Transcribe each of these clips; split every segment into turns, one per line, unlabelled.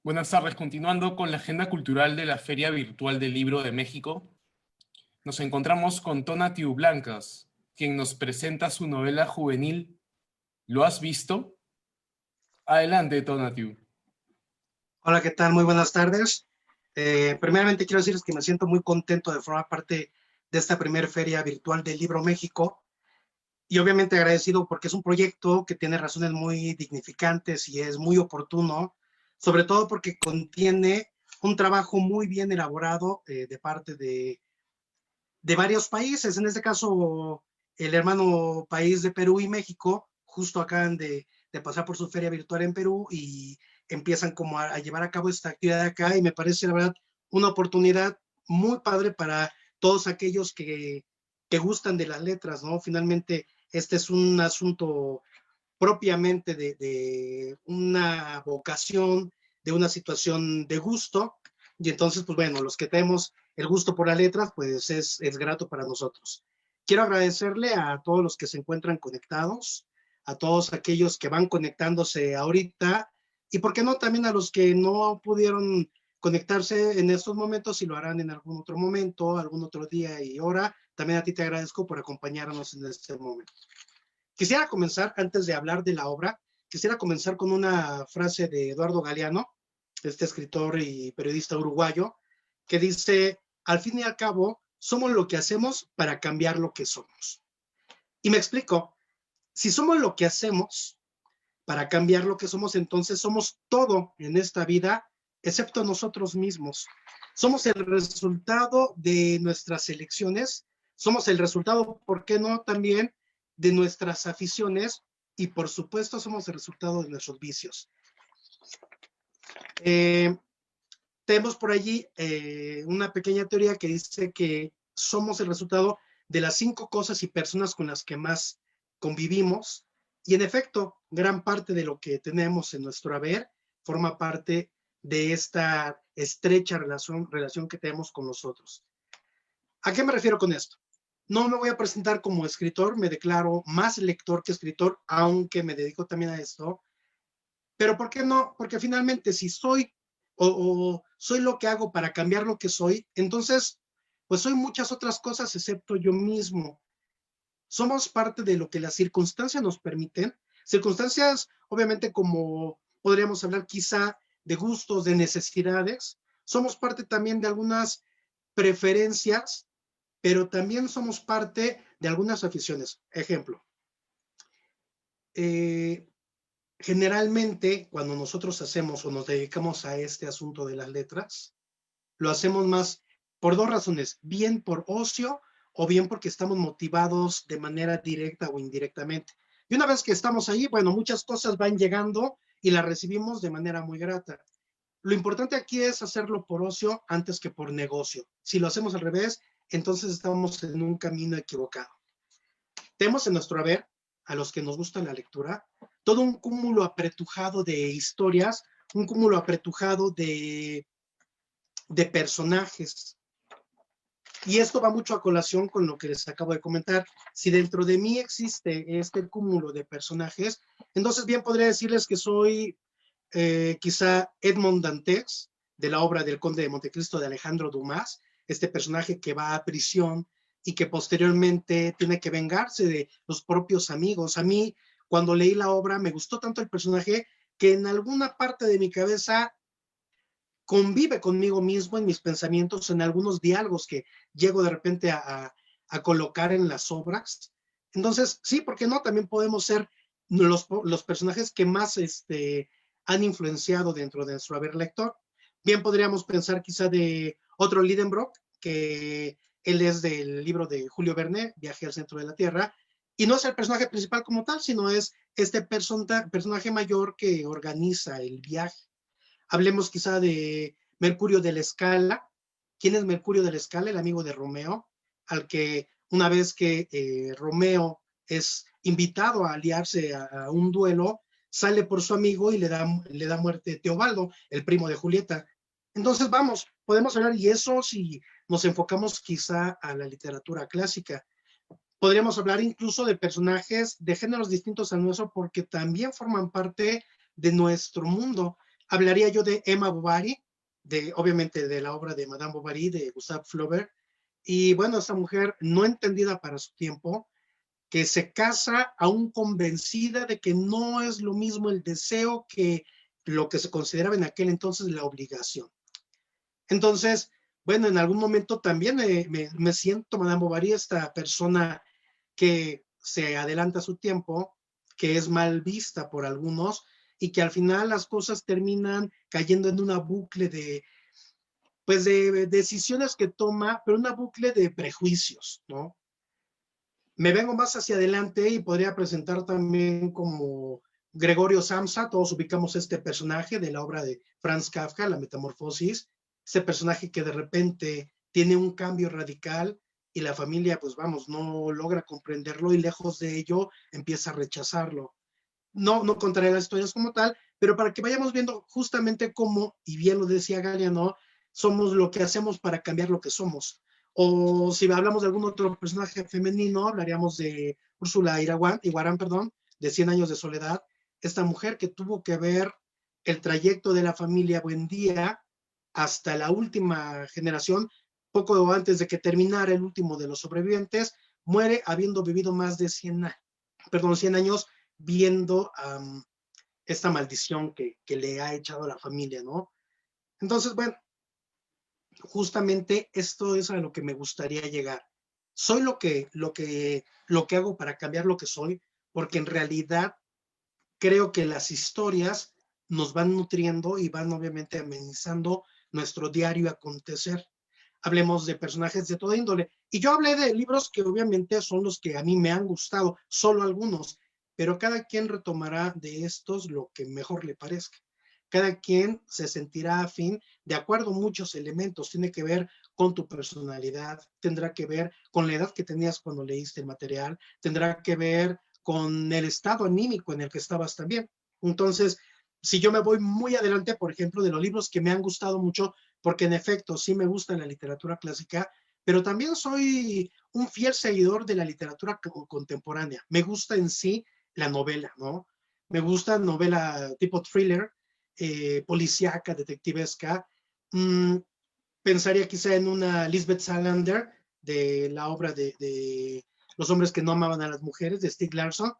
Buenas tardes, continuando con la agenda cultural de la Feria Virtual del Libro de México, nos encontramos con Tonatiuh Blancas, quien nos presenta su novela juvenil ¿Lo has visto? Adelante, Tonatiuh.
Hola, ¿qué tal? Muy buenas tardes. Primeramente quiero decirles que me siento muy contento de formar parte de esta primera Feria Virtual del Libro México y obviamente agradecido porque es un proyecto que tiene razones muy dignificantes y es muy oportuno, sobre todo porque contiene un trabajo muy bien elaborado de parte de varios países. En este caso, el hermano país de Perú y México justo acaban de pasar por su feria virtual en Perú y empiezan como a llevar a cabo esta actividad acá y me parece la verdad una oportunidad muy padre para todos aquellos que gustan de las letras, ¿no? Finalmente, este es un asunto propiamente de una vocación, de una situación de gusto, y entonces, pues bueno, los que tenemos el gusto por las letras, pues es grato para nosotros. Quiero agradecerle a todos los que se encuentran conectados, a todos aquellos que van conectándose ahorita, y por qué no también a los que no pudieron conectarse en estos momentos y lo harán en algún otro momento, algún otro día y hora. También a ti te agradezco por acompañarnos en este momento. Quisiera comenzar, antes de hablar de la obra, quisiera comenzar con una frase de Eduardo Galeano, este escritor y periodista uruguayo, que dice, al fin y al cabo, somos lo que hacemos para cambiar lo que somos. Y me explico, si somos lo que hacemos para cambiar lo que somos, entonces somos todo en esta vida, excepto nosotros mismos. Somos el resultado de nuestras elecciones, somos el resultado, ¿por qué no?, también de nuestras aficiones y por supuesto somos el resultado de nuestros vicios. Tenemos por allí una pequeña teoría que dice que somos el resultado de las 5 cosas y personas con las que más convivimos y en efecto, gran parte de lo que tenemos en nuestro haber forma parte de esta estrecha relación que tenemos con nosotros. ¿A qué me refiero con esto? No me voy a presentar como escritor, me declaro más lector que escritor, aunque me dedico también a esto. Pero ¿por qué no? Porque finalmente si soy o soy lo que hago para cambiar lo que soy, entonces pues soy muchas otras cosas excepto yo mismo. Somos parte de lo que las circunstancias nos permiten. Circunstancias, obviamente, como podríamos hablar quizá de gustos, de necesidades. Somos parte también de algunas preferencias, pero también somos parte de algunas aficiones. Ejemplo, generalmente cuando nosotros hacemos o nos dedicamos a este asunto de las letras, lo hacemos más por 2 razones, bien por ocio o bien porque estamos motivados de manera directa o indirectamente. Y una vez que estamos ahí, bueno, muchas cosas van llegando y las recibimos de manera muy grata. Lo importante aquí es hacerlo por ocio antes que por negocio. Si lo hacemos al revés, entonces estamos en un camino equivocado. Tenemos en nuestro haber, a los que nos gusta la lectura, todo un cúmulo apretujado de historias, un cúmulo apretujado de personajes. Y esto va mucho a colación con lo que les acabo de comentar. Si dentro de mí existe este cúmulo de personajes, entonces bien podría decirles que soy quizá Edmond Dantes, de la obra del Conde de Montecristo de Alejandro Dumas, este personaje que va a prisión y que posteriormente tiene que vengarse de los propios amigos. A mí, cuando leí la obra, me gustó tanto el personaje que en alguna parte de mi cabeza convive conmigo mismo en mis pensamientos, en algunos diálogos que llego de repente a colocar en las obras. Entonces, sí, ¿por qué no? También podemos ser los personajes que más han influenciado dentro de nuestro haber lector. Bien podríamos pensar quizá de otro Lidenbrock, que él es del libro de Julio Verne, Viaje al centro de la Tierra, y no es el personaje principal como tal, sino es este personaje mayor que organiza el viaje. Hablemos quizá de Mercurio de la Scala. ¿Quién es Mercurio de la Scala? El amigo de Romeo, al que una vez que Romeo es invitado a aliarse a un duelo, sale por su amigo y le da muerte a Teobaldo, el primo de Julieta. Entonces, vamos, podemos hablar, y eso si nos enfocamos quizá a la literatura clásica. Podríamos hablar incluso de personajes de géneros distintos al nuestro porque también forman parte de nuestro mundo. Hablaría yo de Emma Bovary, obviamente de la obra de Madame Bovary, de Gustave Flaubert. Y bueno, esta mujer no entendida para su tiempo, que se casa aún convencida de que no es lo mismo el deseo que lo que se consideraba en aquel entonces la obligación. Entonces, bueno, en algún momento también me siento, Madame Bovary, esta persona que se adelanta a su tiempo, que es mal vista por algunos y que al final las cosas terminan cayendo en una bucle pues de decisiones que toma, pero una bucle de prejuicios, ¿no? Me vengo más hacia adelante y podría presentar también como Gregorio Samsa. Todos ubicamos este personaje de la obra de Franz Kafka, La Metamorfosis, ese personaje que de repente tiene un cambio radical y la familia, pues vamos, no logra comprenderlo y lejos de ello empieza a rechazarlo. No contaré las historias como tal, pero para que vayamos viendo justamente cómo, y bien lo decía Galeano, somos lo que hacemos para cambiar lo que somos. O si hablamos de algún otro personaje femenino, hablaríamos de Úrsula Iguarán, perdón, de 100 años de soledad, esta mujer que tuvo que ver el trayecto de la familia Buendía hasta la última generación, poco antes de que terminara el último de los sobrevivientes, muere habiendo vivido más de 100 años viendo esta maldición que le ha echado a la familia, ¿no? Entonces, bueno, justamente esto es a lo que me gustaría llegar. Soy lo que hago para cambiar lo que soy, porque en realidad creo que las historias nos van nutriendo y van obviamente amenizando nuestro diario acontecer. Hablemos de personajes de toda índole. Y yo hablé de libros que obviamente son los que a mí me han gustado, solo algunos, pero cada quien retomará de estos lo que mejor le parezca. Cada quien se sentirá afín de acuerdo a muchos elementos. Tiene que ver con tu personalidad, tendrá que ver con la edad que tenías cuando leíste el material, tendrá que ver con el estado anímico en el que estabas también. Entonces, si yo me voy muy adelante, por ejemplo, de los libros que me han gustado mucho, porque en efecto sí me gusta la literatura clásica, pero también soy un fiel seguidor de la literatura contemporánea. Me gusta en sí la novela, ¿no? Me gusta novela tipo thriller, policíaca, detectivesca. Mm, Pensaría quizá en una Lisbeth Salander de la obra de Los hombres que no amaban a las mujeres, de Stieg Larsson.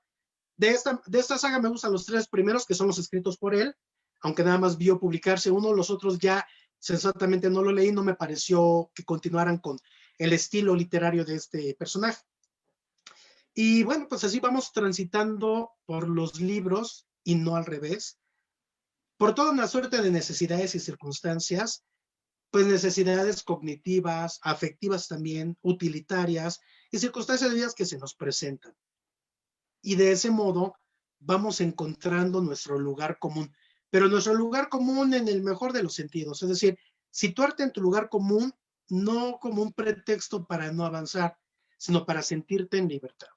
De esta saga me gustan los tres primeros, que son los escritos por él, aunque nada más vio publicarse uno, los otros ya sensatamente no lo leí, no me pareció que continuaran con el estilo literario de este personaje. Y bueno, pues así vamos transitando por los libros y no al revés, por toda una suerte de necesidades y circunstancias, pues necesidades cognitivas, afectivas también, utilitarias y circunstancias de vidas que se nos presentan. Y de ese modo vamos encontrando nuestro lugar común, pero nuestro lugar común en el mejor de los sentidos, es decir, situarte en tu lugar común no como un pretexto para no avanzar, sino para sentirte en libertad.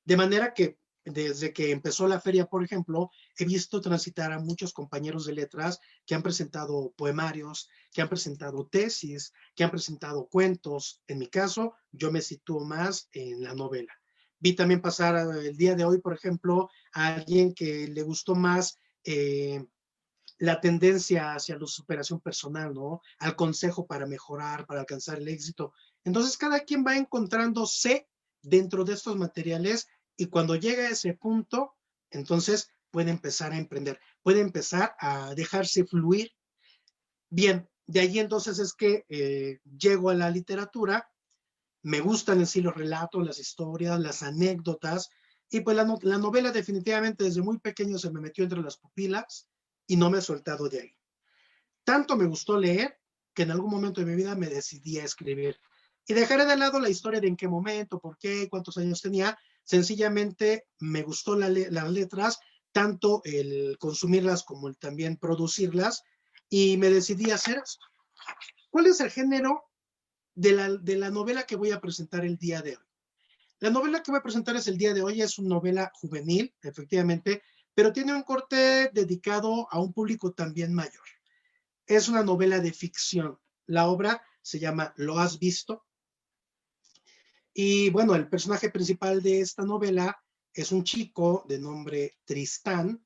De manera que desde que empezó la feria, por ejemplo, he visto transitar a muchos compañeros de letras que han presentado poemarios, que han presentado tesis, que han presentado cuentos. En mi caso, yo me sitúo más en la novela. Vi también pasar el día de hoy, por ejemplo, a alguien que le gustó más la tendencia hacia la superación personal, ¿no? Al consejo para mejorar, para alcanzar el éxito. Entonces, cada quien va encontrándose dentro de estos materiales y cuando llega a ese punto, entonces puede empezar a emprender, puede empezar a dejarse fluir. Bien, de allí entonces es que llego a la literatura, me gustan en sí los relatos, las historias, las anécdotas, y pues la novela definitivamente desde muy pequeño se me metió entre las pupilas y no me he soltado de ahí. Tanto me gustó leer que en algún momento de mi vida me decidí a escribir. Y dejaré de lado la historia de en qué momento, por qué, cuántos años tenía. Sencillamente me gustó las letras, tanto el consumirlas como el también producirlas, y me decidí a hacer esto. ¿Cuál es el género de la novela que voy a presentar el día de hoy? La novela que voy a presentar es el día de hoy, es una novela juvenil, efectivamente, pero tiene un corte dedicado a un público también mayor. Es una novela de ficción. La obra se llama ¿Lo has visto? Y bueno, el personaje principal de esta novela es un chico de nombre Tristán.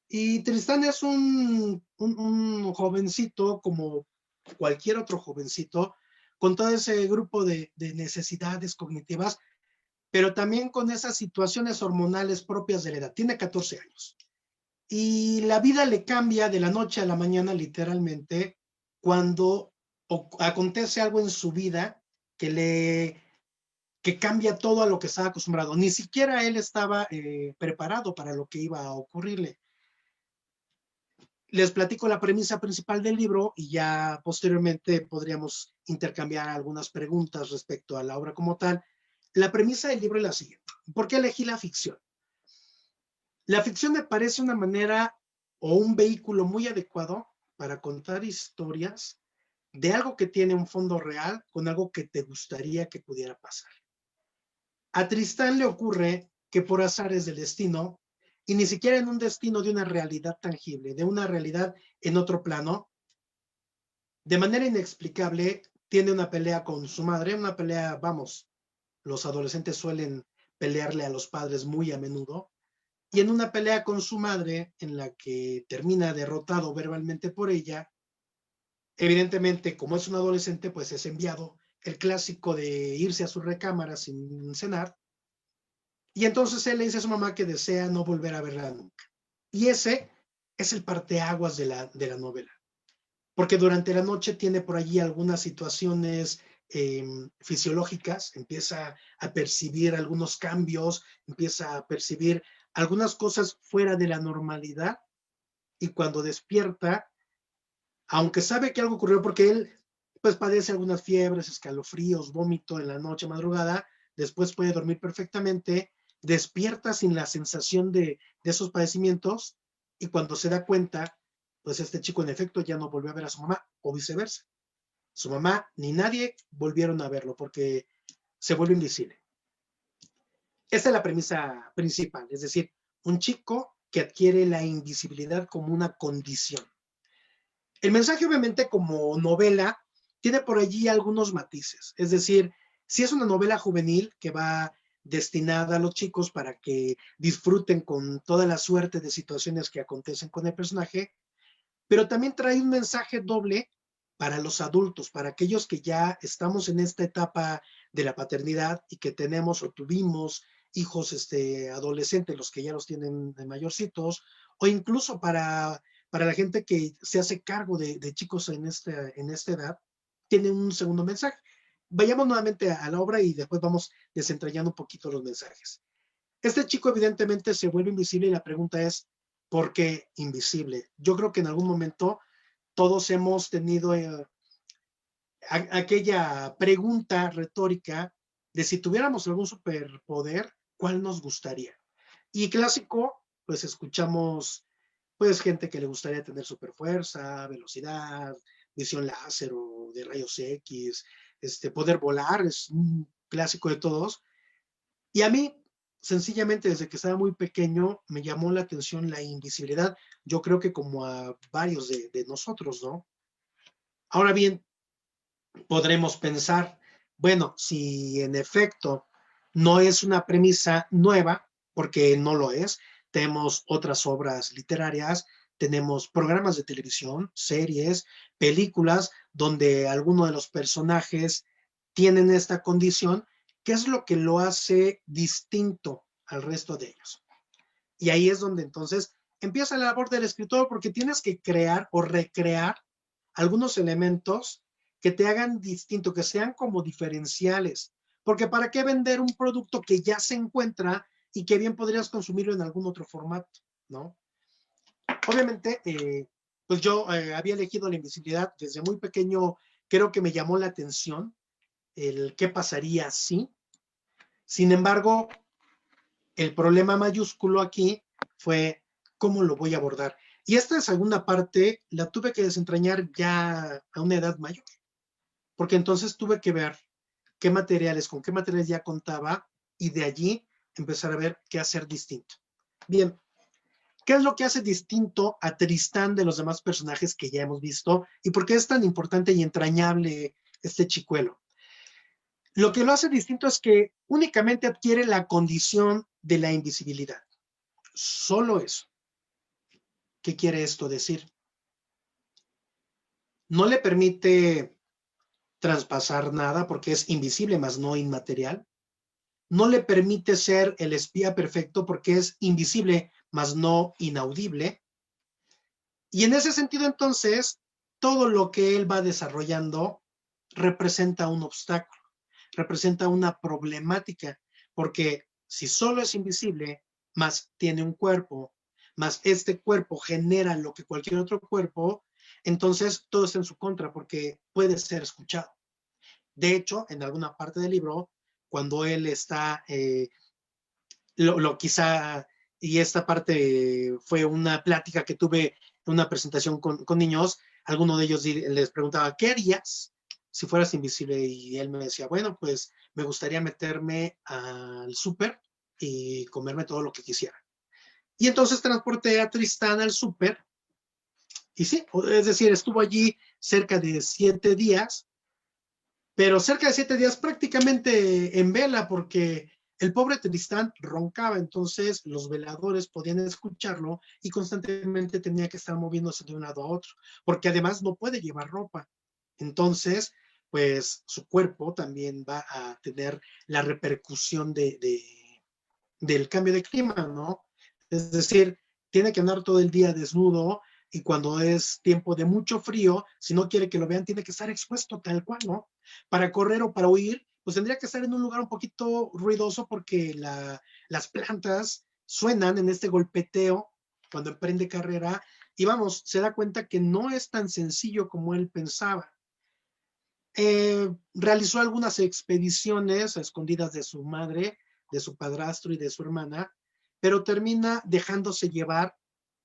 Y Tristán es un un jovencito como cualquier otro jovencito, con todo ese grupo de necesidades cognitivas, pero también con esas situaciones hormonales propias de la edad. Tiene 14 años. Y la vida le cambia de la noche a la mañana, literalmente, cuando acontece algo en su vida que cambia todo a lo que estaba acostumbrado. Ni siquiera él estaba preparado para lo que iba a ocurrirle. Les platico la premisa principal del libro y ya posteriormente podríamos intercambiar algunas preguntas respecto a la obra como tal. La premisa del libro es la siguiente. ¿Por qué elegí la ficción? La ficción me parece una manera o un vehículo muy adecuado para contar historias de algo que tiene un fondo real con algo que te gustaría que pudiera pasar. A Tristán le ocurre que por azares del destino, y ni siquiera en un destino de una realidad tangible, de una realidad en otro plano, de manera inexplicable, tiene una pelea con su madre, una pelea, vamos, los adolescentes suelen pelearle a los padres muy a menudo, y en una pelea con su madre, en la que termina derrotado verbalmente por ella, evidentemente, como es un adolescente, pues es enviado el clásico de irse a su recámara sin cenar, y entonces él le dice a su mamá que desea no volver a verla nunca. Y ese es el parteaguas de la novela, porque durante la noche tiene por allí algunas situaciones fisiológicas, empieza a percibir algunos cambios, empieza a percibir algunas cosas fuera de la normalidad, y cuando despierta, aunque sabe que algo ocurrió porque él pues padece algunas fiebres, escalofríos, vómito en la noche, madrugada, después puede dormir perfectamente, despierta sin la sensación de esos padecimientos, y cuando se da cuenta, pues este chico en efecto ya no volvió a ver a su mamá o viceversa. Su mamá ni nadie volvieron a verlo porque se vuelve invisible. Esta es la premisa principal, es decir, un chico que adquiere la invisibilidad como una condición. El mensaje, obviamente, como novela, tiene por allí algunos matices. Es decir, si es una novela juvenil que va destinada a los chicos para que disfruten con toda la suerte de situaciones que acontecen con el personaje, pero también trae un mensaje doble para los adultos, para aquellos que ya estamos en esta etapa de la paternidad y que tenemos o tuvimos hijos adolescentes, los que ya los tienen de mayorcitos, o incluso para la gente que se hace cargo de chicos en esta edad, tiene un segundo mensaje. Vayamos nuevamente a la obra y después vamos desentrañando un poquito los mensajes. Este chico evidentemente se vuelve invisible y la pregunta es, ¿por qué invisible? Yo creo que en algún momento todos hemos tenido aquella pregunta retórica de si tuviéramos algún superpoder, ¿cuál nos gustaría? Y clásico, pues escuchamos pues gente que le gustaría tener superfuerza, velocidad, visión láser o de rayos X, poder volar, es un clásico de todos. Y a mí, sencillamente, desde que estaba muy pequeño, me llamó la atención la invisibilidad. Yo creo que como a varios de nosotros, ¿no? Ahora bien, podremos pensar, bueno, si en efecto no es una premisa nueva, porque no lo es, tenemos otras obras literarias, tenemos programas de televisión, series, películas, donde alguno de los personajes tienen esta condición, ¿qué es lo que lo hace distinto al resto de ellos? Y ahí es donde entonces empieza la labor del escritor, porque tienes que crear o recrear algunos elementos que te hagan distinto, que sean como diferenciales. Porque ¿para qué vender un producto que ya se encuentra y que bien podrías consumirlo en algún otro formato, ¿no? Obviamente, pues yo había elegido la invisibilidad desde muy pequeño, creo que me llamó la atención el qué pasaría si. Sin embargo, el problema mayúsculo aquí fue cómo lo voy a abordar. Y esta segunda parte la tuve que desentrañar ya a una edad mayor, porque entonces tuve que ver con qué materiales ya contaba, y de allí empezar a ver qué hacer distinto. Bien, ¿qué es lo que hace distinto a Tristán de los demás personajes que ya hemos visto? ¿Y por qué es tan importante y entrañable este chicuelo? Lo que lo hace distinto es que únicamente adquiere la condición de la invisibilidad. Solo eso. ¿Qué quiere esto decir? no le permite traspasar nada porque es invisible, más no inmaterial. No le permite ser el espía perfecto porque es invisible, más no inaudible. Y en ese sentido, entonces, todo lo que él va desarrollando representa un obstáculo, representa una problemática, porque si solo es invisible, más tiene un cuerpo, más este cuerpo genera lo que cualquier otro cuerpo, entonces todo está en su contra porque puede ser escuchado. De hecho, en alguna parte del libro, cuando él está, quizá, y esta parte fue una plática que tuve, una presentación con niños, alguno de ellos les preguntaba, ¿qué harías si fueras invisible? Y él me decía, bueno, pues me gustaría meterme al súper y comerme todo lo que quisiera. Y entonces transporté a Tristán al súper, y sí, es decir, estuvo allí cerca de 7 días, pero cerca de 7 días prácticamente en vela, porque el pobre Tristán roncaba, entonces los veladores podían escucharlo y constantemente tenía que estar moviéndose de un lado a otro, porque además no puede llevar ropa. Entonces, pues su cuerpo también va a tener la repercusión del cambio de clima, ¿no? Es decir, tiene que andar todo el día desnudo y cuando es tiempo de mucho frío, si no quiere que lo vean, tiene que estar expuesto tal cual, ¿no? Para correr o para huir, pues tendría que estar en un lugar un poquito ruidoso porque las plantas suenan en este golpeteo cuando emprende carrera y vamos, se da cuenta que no es tan sencillo como él pensaba. Realizó algunas expediciones a escondidas de su madre, de su padrastro y de su hermana, pero termina dejándose llevar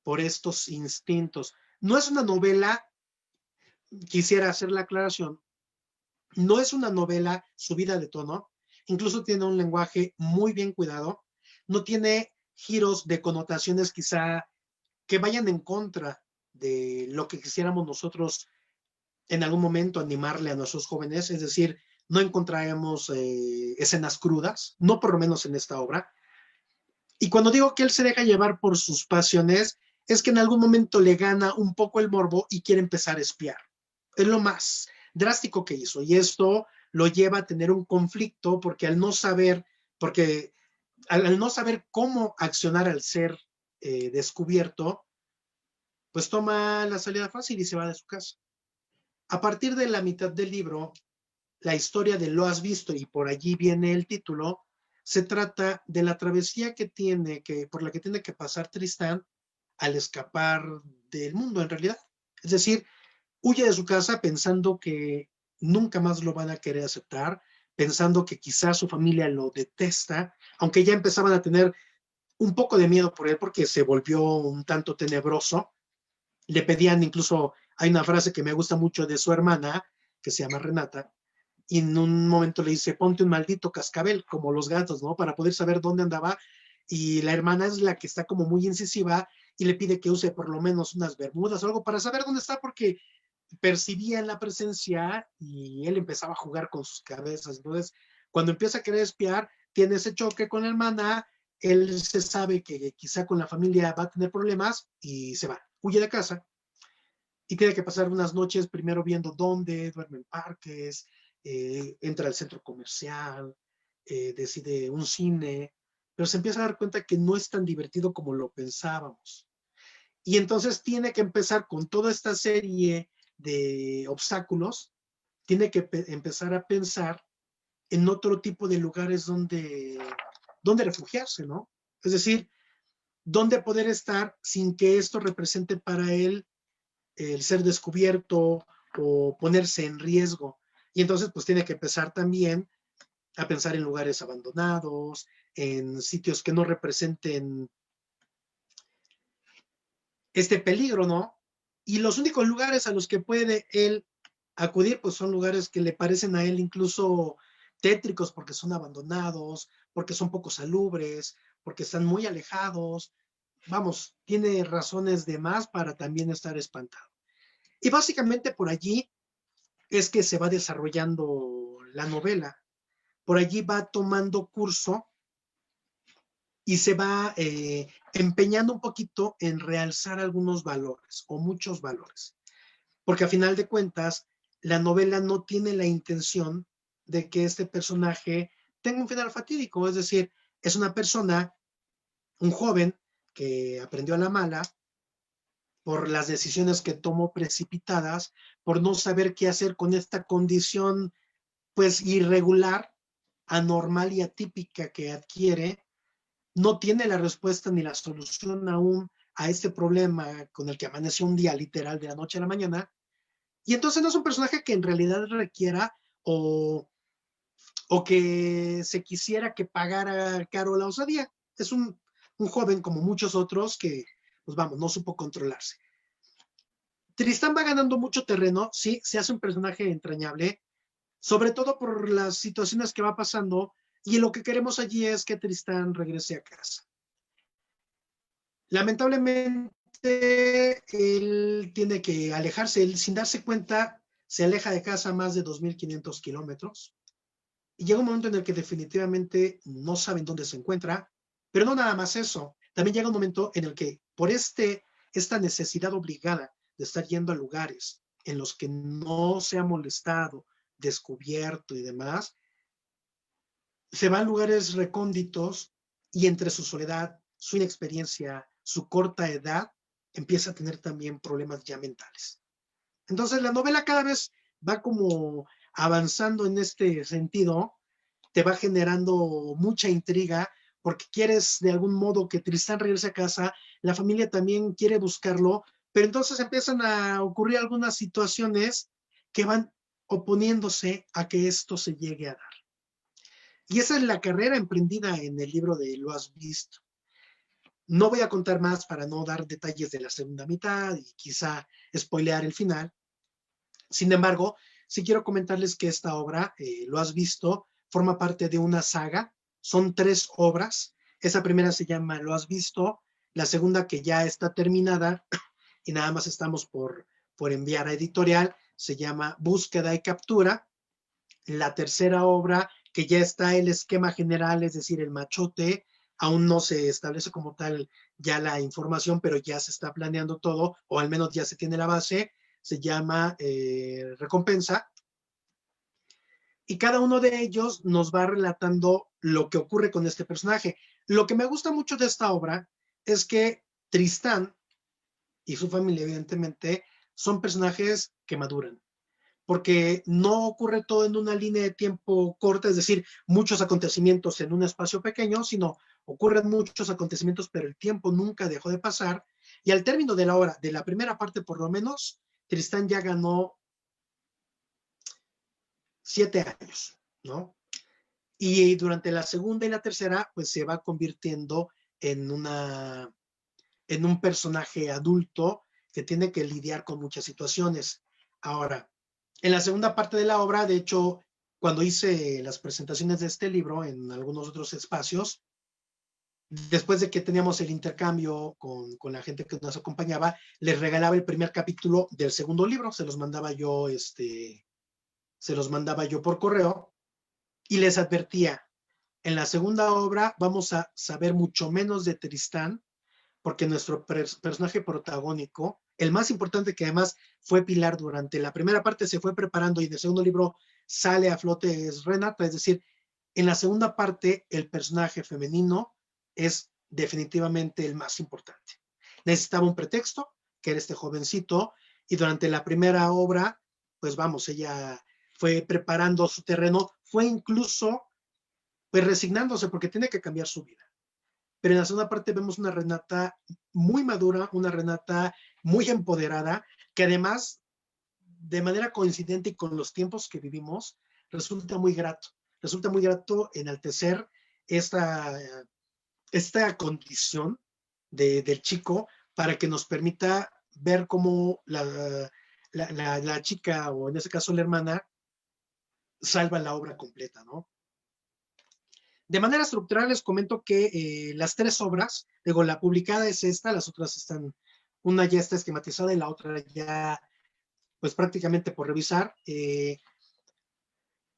por estos instintos. No es una novela, quisiera hacer la aclaración, no es una novela subida de tono, incluso tiene un lenguaje muy bien cuidado, no tiene giros de connotaciones quizá que vayan en contra de lo que quisiéramos nosotros en algún momento animarle a nuestros jóvenes, es decir, no encontraremos escenas crudas, no por lo menos en esta obra. Y cuando digo que él se deja llevar por sus pasiones, es que en algún momento le gana un poco el morbo y quiere empezar a espiar. Es lo más drástico que hizo. Y esto lo lleva a tener un conflicto porque porque al no saber cómo accionar al ser descubierto, pues toma la salida fácil y se va de su casa. A partir de la mitad del libro, la historia de Lo has visto y por allí viene el título, se trata de la travesía por la que tiene que pasar Tristán al escapar del mundo en realidad. Es decir, huye de su casa pensando que nunca más lo van a querer aceptar, pensando que quizás su familia lo detesta, aunque ya empezaban a tener un poco de miedo por él porque se volvió un tanto tenebroso. Le pedían incluso, hay una frase que me gusta mucho de su hermana, que se llama Renata, y en un momento le dice, ponte un maldito cascabel, como los gatos, ¿no? Para poder saber dónde andaba. Y la hermana es la que está como muy incisiva y le pide que use por lo menos unas bermudas o algo para saber dónde está, porque percibía la presencia y él empezaba a jugar con sus cabezas. Entonces, cuando empieza a querer espiar, tiene ese choque con la hermana, él se sabe que quizá con la familia va a tener problemas y se va, huye de casa y tiene que pasar unas noches primero viendo dónde, duerme en parques, entra al centro comercial, decide un cine, pero se empieza a dar cuenta que no es tan divertido como lo pensábamos. Y entonces tiene que empezar con toda esta serie de obstáculos, tiene que empezar a pensar en otro tipo de lugares donde refugiarse, ¿no? Es decir, dónde poder estar sin que esto represente para él el ser descubierto o ponerse en riesgo. Y entonces, pues tiene que empezar también a pensar en lugares abandonados, en sitios que no representen este peligro, ¿no? Y los únicos lugares a los que puede él acudir, pues son lugares que le parecen a él incluso tétricos porque son abandonados, porque son poco salubres, porque están muy alejados. Vamos, tiene razones de más para también estar espantado. Y básicamente por allí es que se va desarrollando la novela. Por allí va tomando curso y se va empeñando un poquito en realzar algunos valores o muchos valores. porque a final de cuentas, la novela no tiene la intención de que este personaje tenga un final fatídico, es decir, es una persona, un joven que aprendió a la mala por las decisiones que tomó precipitadas, por no saber qué hacer con esta condición pues irregular, anormal y atípica que adquiere, no tiene la respuesta ni la solución aún a este problema con el que amaneció un día literal de la noche a la mañana, y entonces no es un personaje que en realidad requiera o que se quisiera que pagara caro la osadía. Es un joven como muchos otros que, pues vamos, no supo controlarse. Tristán va ganando mucho terreno, sí, se hace un personaje entrañable, sobre todo por las situaciones que va pasando, y lo que queremos allí es que Tristán regrese a casa. Lamentablemente, él tiene que alejarse, él sin darse cuenta, se aleja de casa más de 2.500 kilómetros, y llega un momento en el que definitivamente no saben dónde se encuentra, pero no nada más eso, también llega un momento en el que por esta necesidad obligada de estar yendo a lugares en los que no se ha molestado, descubierto y demás, se va a lugares recónditos y entre su soledad, su inexperiencia, su corta edad, empieza a tener también problemas ya mentales. Entonces la novela cada vez va como avanzando en este sentido, te va generando mucha intriga porque quieres de algún modo que Tristán regrese a casa, la familia también quiere buscarlo, pero entonces empiezan a ocurrir algunas situaciones que van oponiéndose a que esto se llegue a dar. Y esa es la carrera emprendida en el libro de Lo has visto. No voy a contar más para no dar detalles de la segunda mitad y quizá spoilear el final. Sin embargo, sí quiero comentarles que esta obra, Lo has visto, forma parte de una saga. Son 3 obras. Esa primera se llama Lo has visto. La segunda, que ya está terminada y nada más estamos por enviar a editorial, se llama Búsqueda y Captura. La tercera obra, que ya está el esquema general, es decir, el machote, aún no se establece como tal ya la información, pero ya se está planeando todo, o al menos ya se tiene la base, se llama Recompensa, y cada uno de ellos nos va relatando lo que ocurre con este personaje. Lo que me gusta mucho de esta obra es que Tristán y su familia, evidentemente, son personajes que maduran, porque no ocurre todo en una línea de tiempo corta, es decir, muchos acontecimientos en un espacio pequeño, sino ocurren muchos acontecimientos, pero el tiempo nunca dejó de pasar. Y al término de la hora, de la primera parte por lo menos, Tristán ya ganó 7 años, ¿no? Y durante la segunda y la tercera, pues se va convirtiendo en, en un personaje adulto que tiene que lidiar con muchas situaciones. Ahora, en la segunda parte de la obra, de hecho, cuando hice las presentaciones de este libro en algunos otros espacios, después de que teníamos el intercambio con la gente que nos acompañaba, les regalaba el primer capítulo del segundo libro, se los mandaba yo por correo y les advertía, en la segunda obra vamos a saber mucho menos de Tristán, porque nuestro personaje protagónico, el más importante que además fue Pilar durante la primera parte, se fue preparando y en el segundo libro sale a flote, es Renata, es decir, en la segunda parte el personaje femenino es definitivamente el más importante. Necesitaba un pretexto, que era este jovencito, y durante la primera obra, pues vamos, ella fue preparando su terreno, fue incluso pues resignándose porque tiene que cambiar su vida. Pero en la segunda parte vemos una Renata muy madura, una Renata muy empoderada, que además, de manera coincidente y con los tiempos que vivimos, resulta muy grato enaltecer esta, esta condición del chico para que nos permita ver cómo la chica, o en este caso la hermana, salva la obra completa, ¿no? De manera estructural les comento que las 3 obras, digo, la publicada es esta, las otras están, una ya está esquematizada y la otra ya, pues prácticamente por revisar.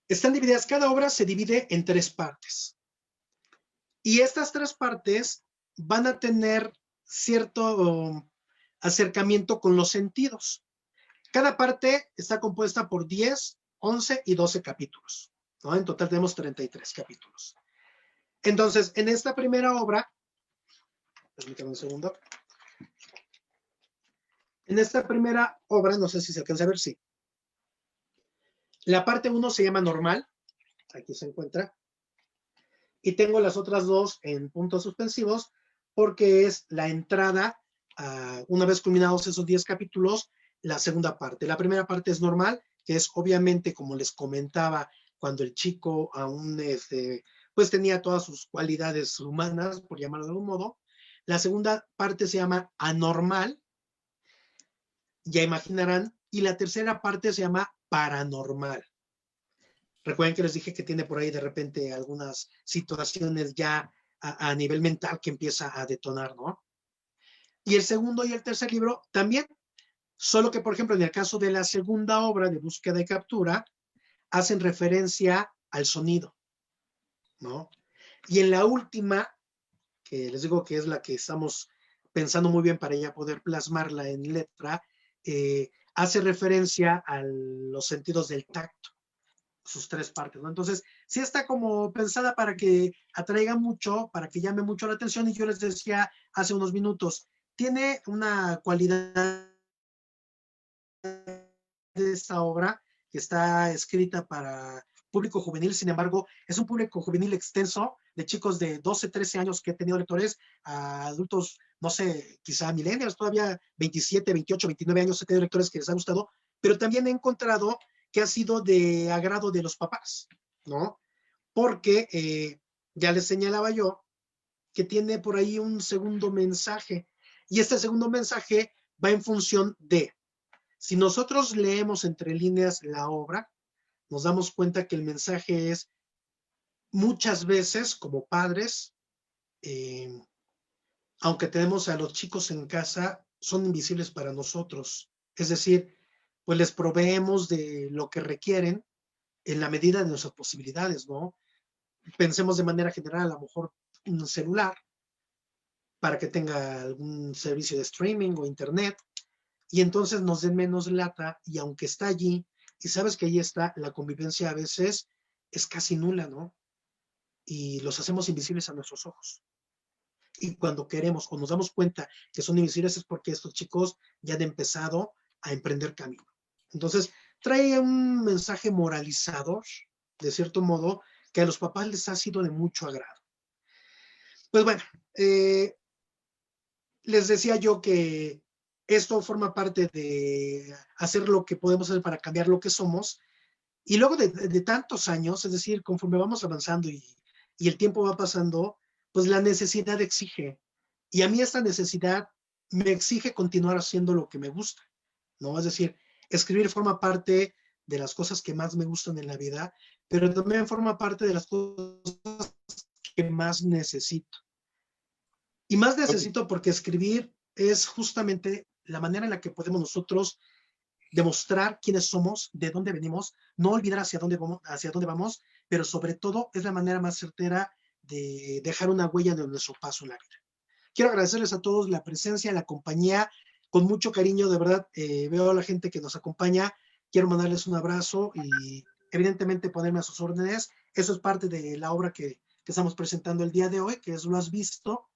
Están divididas, cada obra se divide en 3 partes. Y estas 3 partes van a tener cierto acercamiento con los sentidos. Cada parte está compuesta por 10, 11 y 12 capítulos, ¿no? En total tenemos 33 capítulos. Entonces, en esta primera obra, permítame un segundo. En esta primera obra, no sé si se alcanza a ver, sí. La parte 1 se llama normal, aquí se encuentra, y tengo las otras dos en puntos suspensivos porque es la entrada, una vez culminados esos 10 capítulos, la segunda parte. La primera parte es normal, que es obviamente, como les comentaba, cuando el chico aún pues tenía todas sus cualidades humanas, por llamarlo de algún modo. La segunda parte se llama anormal, ya imaginarán, y la tercera parte se llama paranormal. Recuerden que les dije que tiene por ahí de repente algunas situaciones ya a nivel mental que empieza a detonar, ¿no? Y el segundo y el tercer libro también, solo que, por ejemplo, en el caso de la segunda obra de búsqueda y captura, hacen referencia al sonido, ¿no? Y en la última, que les digo que es la que estamos pensando muy bien para ya poder plasmarla en letra, hace referencia a los sentidos del tacto, sus tres partes, ¿no? Entonces, sí está como pensada para que atraiga mucho, para que llame mucho la atención, y yo les decía hace unos minutos, tiene una cualidad de esta obra que está escrita para público juvenil, sin embargo, es un público juvenil extenso, de chicos de 12, 13 años que he tenido lectores, a adultos, no sé, quizá millennials, todavía 27, 28, 29 años he tenido lectores que les ha gustado, pero también he encontrado que ha sido de agrado de los papás, ¿no? Porque ya les señalaba yo que tiene por ahí un segundo mensaje, y este segundo mensaje va en función de, si nosotros leemos entre líneas la obra, nos damos cuenta que el mensaje es, muchas veces como padres, eh, aunque tenemos a los chicos en casa, son invisibles para nosotros. Es decir, pues les proveemos de lo que requieren en la medida de nuestras posibilidades, ¿no? Pensemos de manera general, a lo mejor un celular para que tenga algún servicio de streaming o internet, y entonces nos den menos lata, y aunque está allí, y sabes que ahí está, la convivencia a veces es casi nula, ¿no? Y los hacemos invisibles a nuestros ojos. Y cuando queremos o nos damos cuenta que son invisibles es porque estos chicos ya han empezado a emprender camino. Entonces, trae un mensaje moralizador, de cierto modo, que a los papás les ha sido de mucho agrado. Pues bueno, les decía yo que esto forma parte de hacer lo que podemos hacer para cambiar lo que somos. Y luego de tantos años, es decir, conforme vamos avanzando y el tiempo va pasando, pues la necesidad exige. Y a mí esta necesidad me exige continuar haciendo lo que me gusta, ¿no? Es decir, escribir forma parte de las cosas que más me gustan en la vida, pero también forma parte de las cosas que más necesito. Y más necesito porque escribir es justamente la manera en la que podemos nosotros demostrar quiénes somos, de dónde venimos, no olvidar hacia dónde vamos, pero sobre todo es la manera más certera de dejar una huella de nuestro paso en la vida. Quiero agradecerles a todos la presencia, la compañía, con mucho cariño, de verdad, veo a la gente que nos acompaña, quiero mandarles un abrazo y evidentemente ponerme a sus órdenes. Eso es parte de la obra que estamos presentando el día de hoy, que es Lo has visto,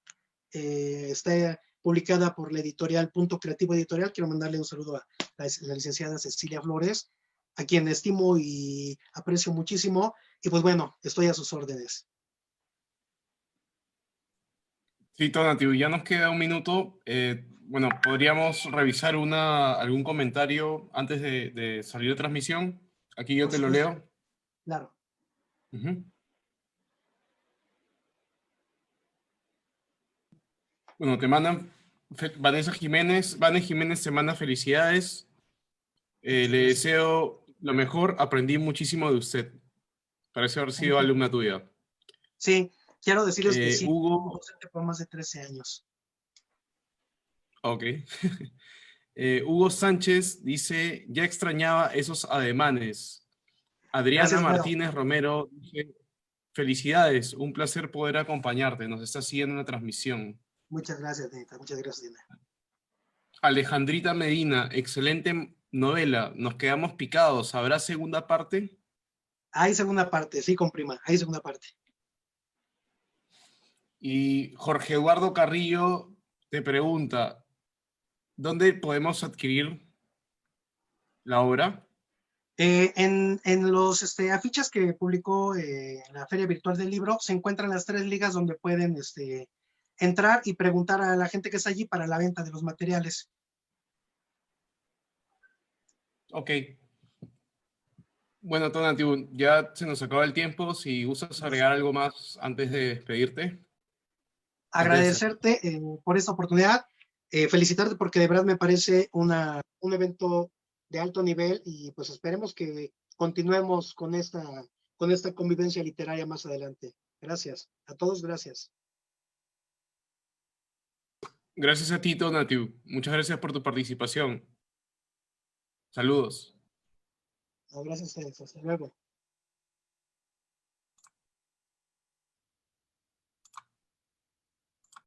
está publicada por la editorial Punto Creativo Editorial. Quiero mandarle un saludo a la licenciada Cecilia Flores, a quien estimo y aprecio muchísimo. Y pues bueno, estoy a sus órdenes.
Sí, Tonatiuh, ya nos queda un minuto. Bueno, podríamos revisar algún comentario antes de salir de transmisión. Aquí yo
Por
te lo
supuesto,
leo.
claro.
Ujú. Bueno, te mandan Vanessa Jiménez te manda felicidades.
Muchas
Le
gracias.
deseo lo mejor. Aprendí muchísimo de usted. Parece haber sido alumna tuya.
Sí, quiero decirles que sí, fui
Hugo,
docente por más de 13 años.
ok. Hugo Sánchez dice, ya extrañaba esos ademanes. Adriana
Gracias, Vero.
Martínez Romero dice, felicidades, un placer poder acompañarte. Nos está siguiendo en la transmisión.
Muchas gracias, Neta. Muchas gracias, Dina.
Alejandrita Medina, excelente novela, nos quedamos picados. ¿Habrá segunda parte?
Hay segunda parte, sí, comprima, hay segunda parte.
Y Jorge Eduardo Carrillo te pregunta, ¿dónde podemos adquirir la obra?
En los afiches que publicó la Feria Virtual del Libro se encuentran las 3 ligas donde pueden entrar y preguntar a la gente que está allí para la venta de los materiales.
Ok. Bueno, Tonatiuh, ya se nos acaba el tiempo. Si gustas agregar algo más antes de despedirte. Antes de cerrar.
Agradecerte por esta oportunidad, felicitarte porque de verdad me parece un evento de alto nivel y pues esperemos que continuemos con esta convivencia literaria más adelante. Gracias. A todos, gracias.
Gracias a ti, Tonatiuh. Muchas gracias por tu participación. Saludos.
No, gracias a ustedes. Hasta luego.